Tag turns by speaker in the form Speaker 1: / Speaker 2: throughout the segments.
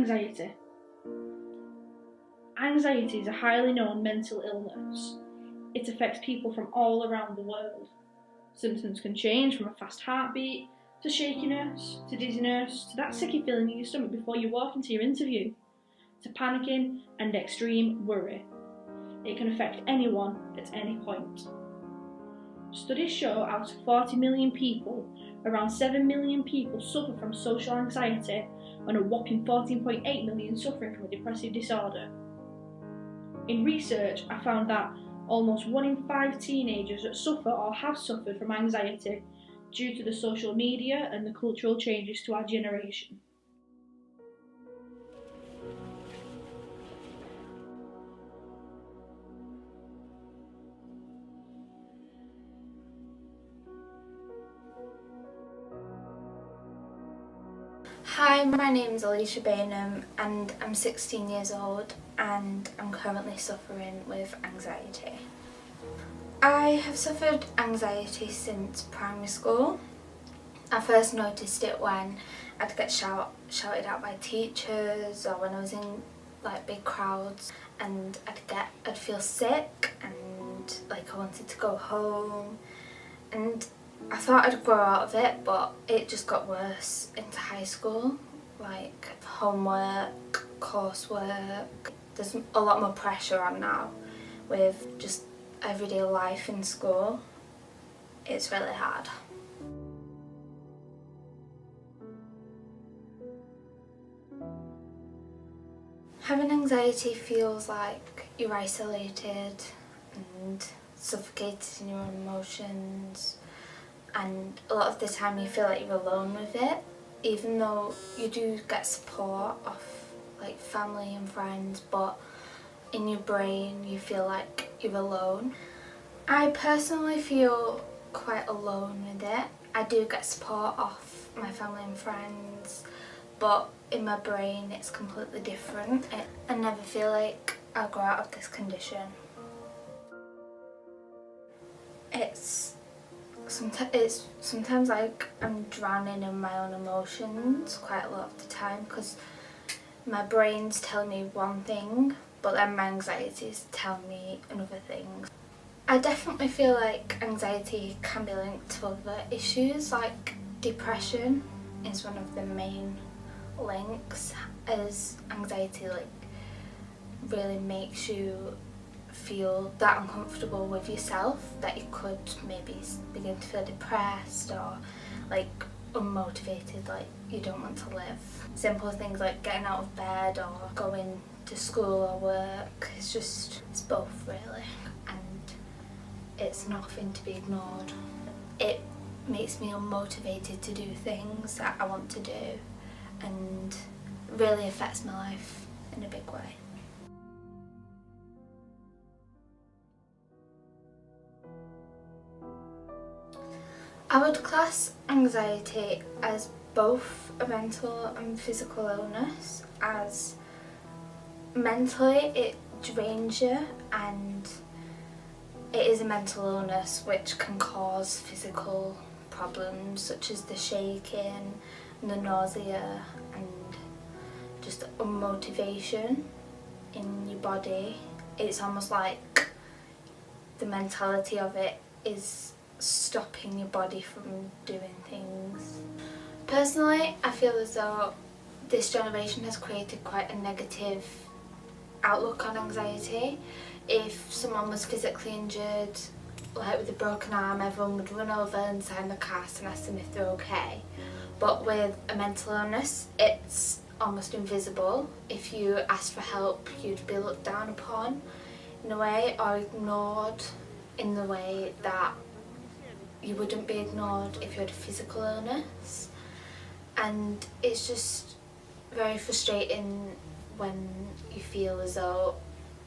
Speaker 1: Anxiety. Anxiety is a highly known mental illness. It affects people from all around the world. Symptoms can change from a fast heartbeat, to shakiness, to dizziness, to that sicky feeling in your stomach before you walk into your interview, to panicking and extreme worry. It can affect anyone at any point. Studies show out of 40 million people, around 7 million people suffer from social anxiety and a whopping 14.8 million suffering from a depressive disorder. In research, I found that almost 1 in 5 teenagers that suffer or have suffered from anxiety due to the social media and the cultural changes to our generation.
Speaker 2: Hi, my name is Alicia Bainham and I'm 16 years old and I'm currently suffering with anxiety. I have suffered anxiety since primary school. I first noticed it when I'd get shouted at by teachers, or when I was in big crowds, and I'd feel sick and I wanted to go home, and I thought I'd grow out of it, but it just got worse into high school. Homework, coursework, there's a lot more pressure on now with just everyday life in school. It's really hard. Having anxiety feels like you're isolated and suffocated in your emotions, and a lot of the time you feel like you're alone with it, even though you do get support of family and friends, but in your brain you feel like you're alone. I personally feel quite alone with it. I do get support of my family and friends, but in my brain it's completely different. I never feel like I'll grow out of this condition. It's sometimes like I'm drowning in my own emotions quite a lot of the time, because my brain's telling me one thing but then my anxiety is telling me another thing. I definitely feel like anxiety can be linked to other issues, like depression is one of the main links, as anxiety really makes you feel that uncomfortable with yourself that you could maybe begin to feel depressed or unmotivated, you don't want to live. Simple things like getting out of bed or going to school or work, it's both really, and it's nothing to be ignored. It makes me unmotivated to do things that I want to do, and really affects my life in a big way. I would class anxiety as both a mental and physical illness, as mentally it drains you, and it is a mental illness which can cause physical problems such as the shaking and the nausea and just unmotivation in your body. It's almost like the mentality of it is stopping your body from doing things. Personally, I feel as though this generation has created quite a negative outlook on anxiety. If someone was physically injured, with a broken arm, everyone would run over and sign the cast and ask them if they're okay. But with a mental illness, it's almost invisible. If you asked for help, you'd be looked down upon in a way, or ignored in the way that you wouldn't be ignored if you had a physical illness. And it's just very frustrating when you feel as though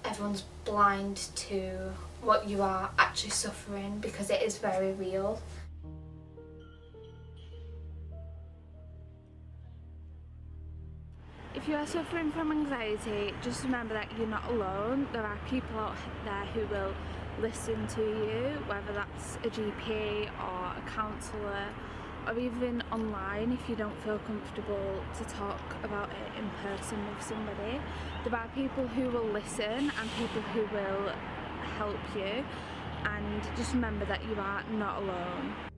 Speaker 2: everyone's blind to what you are actually suffering, because it is very real.
Speaker 3: If you are suffering from anxiety, just remember that you're not alone. There are people out there who will listen to you, whether that's a GP or a counsellor or even online if you don't feel comfortable to talk about it in person with somebody. There are people who will listen and people who will help you, and just remember that you are not alone.